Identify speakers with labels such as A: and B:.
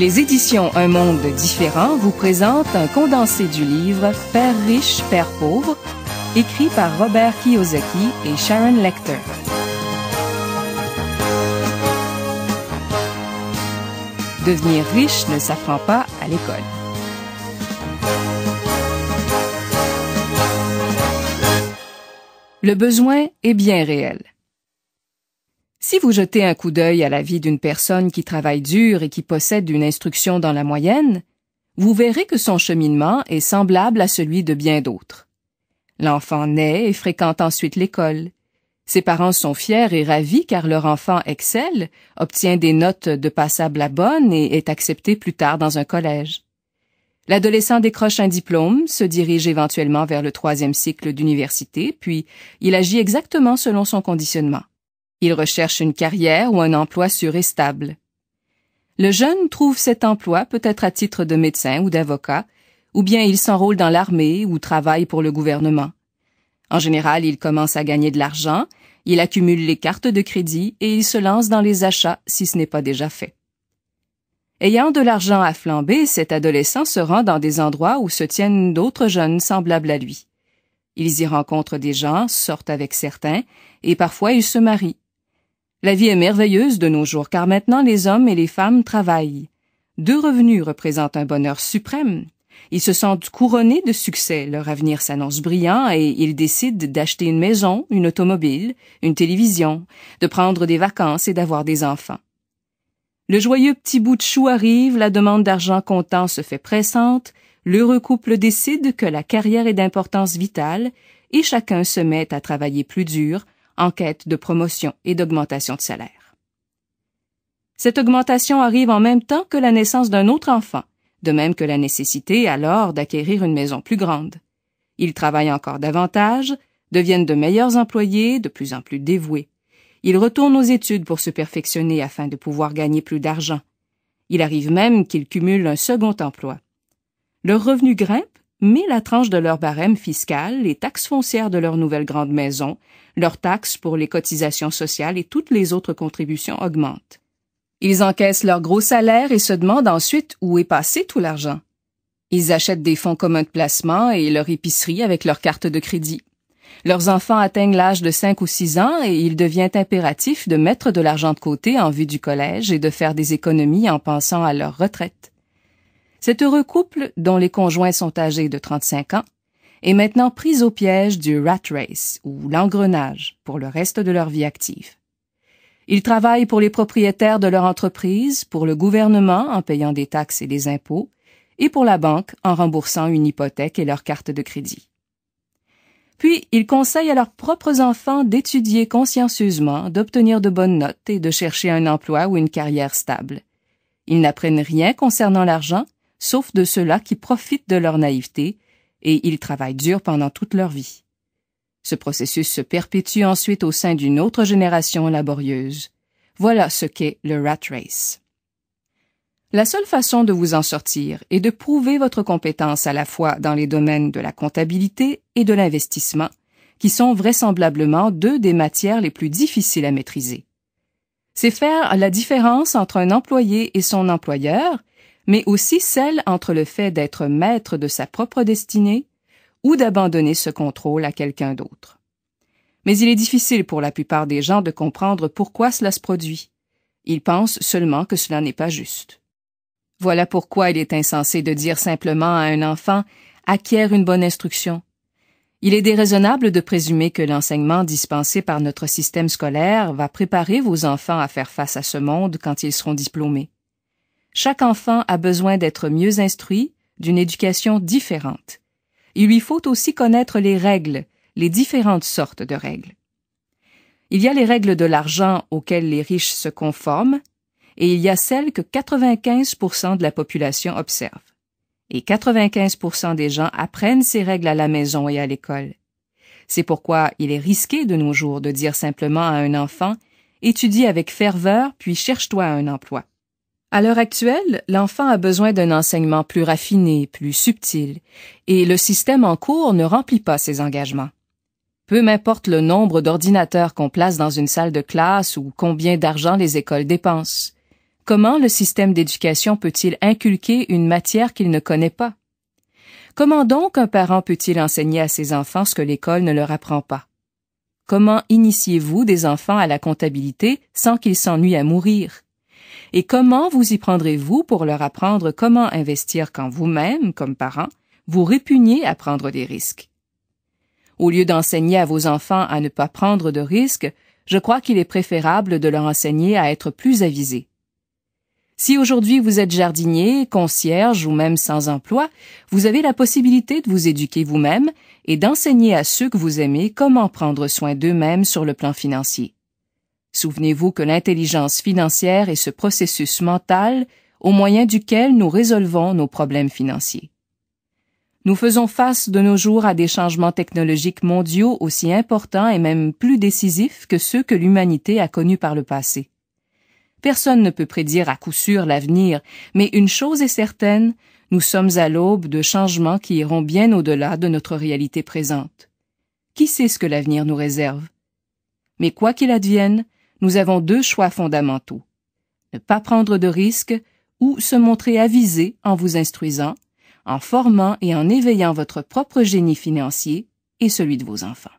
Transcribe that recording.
A: Les éditions Un monde différent vous présentent un condensé du livre Père riche, Père pauvre, écrit par Robert Kiyosaki et Sharon Lechter. Devenir riche ne s'apprend pas à l'école. Le besoin est bien réel. Si vous jetez un coup d'œil à la vie d'une personne qui travaille dur et qui possède une instruction dans la moyenne, vous verrez que son cheminement est semblable à celui de bien d'autres. L'enfant naît et fréquente ensuite l'école. Ses parents sont fiers et ravis car leur enfant excelle, obtient des notes de passable à bonne et est accepté plus tard dans un collège. L'adolescent décroche un diplôme, se dirige éventuellement vers le 3e cycle d'université, puis il agit exactement selon son conditionnement. Il recherche une carrière ou un emploi sûr et stable. Le jeune trouve cet emploi peut-être à titre de médecin ou d'avocat, ou bien il s'enrôle dans l'armée ou travaille pour le gouvernement. En général, il commence à gagner de l'argent, il accumule les cartes de crédit et il se lance dans les achats si ce n'est pas déjà fait. Ayant de l'argent à flamber, cet adolescent se rend dans des endroits où se tiennent d'autres jeunes semblables à lui. Ils y rencontrent des gens, sortent avec certains, et parfois ils se marient. La vie est merveilleuse de nos jours car maintenant les hommes et les femmes travaillent. 2 revenus représentent un bonheur suprême. Ils se sentent couronnés de succès, leur avenir s'annonce brillant et ils décident d'acheter une maison, une automobile, une télévision, de prendre des vacances et d'avoir des enfants. Le joyeux petit bout de chou arrive, la demande d'argent comptant se fait pressante, l'heureux couple décide que la carrière est d'importance vitale et chacun se met à travailler plus dur, en quête de promotion et d'augmentation de salaire. Cette augmentation arrive en même temps que la naissance d'un autre enfant, de même que la nécessité alors d'acquérir une maison plus grande. Ils travaillent encore davantage, deviennent de meilleurs employés, de plus en plus dévoués. Ils retournent aux études pour se perfectionner afin de pouvoir gagner plus d'argent. Il arrive même qu'ils cumulent un second emploi. Leur revenu grimpe, mais la tranche de leur barème fiscal, les taxes foncières de leur nouvelle grande maison, leurs taxes pour les cotisations sociales et toutes les autres contributions augmentent. Ils encaissent leur gros salaire et se demandent ensuite où est passé tout l'argent. Ils achètent des fonds communs de placement et leur épicerie avec leur carte de crédit. Leurs enfants atteignent l'âge de 5 ou 6 ans et il devient impératif de mettre de l'argent de côté en vue du collège et de faire des économies en pensant à leur retraite. Cet heureux couple, dont les conjoints sont âgés de 35 ans, est maintenant pris au piège du rat race, ou l'engrenage, pour le reste de leur vie active. Ils travaillent pour les propriétaires de leur entreprise, pour le gouvernement en payant des taxes et des impôts, et pour la banque en remboursant une hypothèque et leur carte de crédit. Puis, ils conseillent à leurs propres enfants d'étudier consciencieusement, d'obtenir de bonnes notes et de chercher un emploi ou une carrière stable. Ils n'apprennent rien concernant l'argent, sauf de ceux-là qui profitent de leur naïveté, et ils travaillent dur pendant toute leur vie. Ce processus se perpétue ensuite au sein d'une autre génération laborieuse. Voilà ce qu'est le rat race. La seule façon de vous en sortir est de prouver votre compétence à la fois dans les domaines de la comptabilité et de l'investissement, qui sont vraisemblablement 2 des matières les plus difficiles à maîtriser. C'est faire la différence entre un employé et son employeur, mais aussi celle entre le fait d'être maître de sa propre destinée ou d'abandonner ce contrôle à quelqu'un d'autre. Mais il est difficile pour la plupart des gens de comprendre pourquoi cela se produit. Ils pensent seulement que cela n'est pas juste. Voilà pourquoi il est insensé de dire simplement à un enfant « acquiert une bonne instruction ». Il est déraisonnable de présumer que l'enseignement dispensé par notre système scolaire va préparer vos enfants à faire face à ce monde quand ils seront diplômés. Chaque enfant a besoin d'être mieux instruit, d'une éducation différente. Il lui faut aussi connaître les règles, les différentes sortes de règles. Il y a les règles de l'argent auxquelles les riches se conforment, et il y a celles que 95% de la population observe. Et 95% des gens apprennent ces règles à la maison et à l'école. C'est pourquoi il est risqué de nos jours de dire simplement à un enfant « étudie avec ferveur, puis cherche-toi un emploi ». À l'heure actuelle, l'enfant a besoin d'un enseignement plus raffiné, plus subtil, et le système en cours ne remplit pas ses engagements. Peu m'importe le nombre d'ordinateurs qu'on place dans une salle de classe ou combien d'argent les écoles dépensent. Comment le système d'éducation peut-il inculquer une matière qu'il ne connaît pas? Comment donc un parent peut-il enseigner à ses enfants ce que l'école ne leur apprend pas? Comment initiez-vous des enfants à la comptabilité sans qu'ils s'ennuient à mourir? Et comment vous y prendrez-vous pour leur apprendre comment investir quand vous-même, comme parent, vous répugnez à prendre des risques? Au lieu d'enseigner à vos enfants à ne pas prendre de risques, je crois qu'il est préférable de leur enseigner à être plus avisés. Si aujourd'hui vous êtes jardinier, concierge ou même sans emploi, vous avez la possibilité de vous éduquer vous-même et d'enseigner à ceux que vous aimez comment prendre soin d'eux-mêmes sur le plan financier. Souvenez-vous que l'intelligence financière est ce processus mental au moyen duquel nous résolvons nos problèmes financiers. Nous faisons face de nos jours à des changements technologiques mondiaux aussi importants et même plus décisifs que ceux que l'humanité a connus par le passé. Personne ne peut prédire à coup sûr l'avenir, mais une chose est certaine, nous sommes à l'aube de changements qui iront bien au-delà de notre réalité présente. Qui sait ce que l'avenir nous réserve? Mais quoi qu'il advienne, nous avons deux choix fondamentaux. Ne pas prendre de risques ou se montrer avisé en vous instruisant, en formant et en éveillant votre propre génie financier et celui de vos enfants.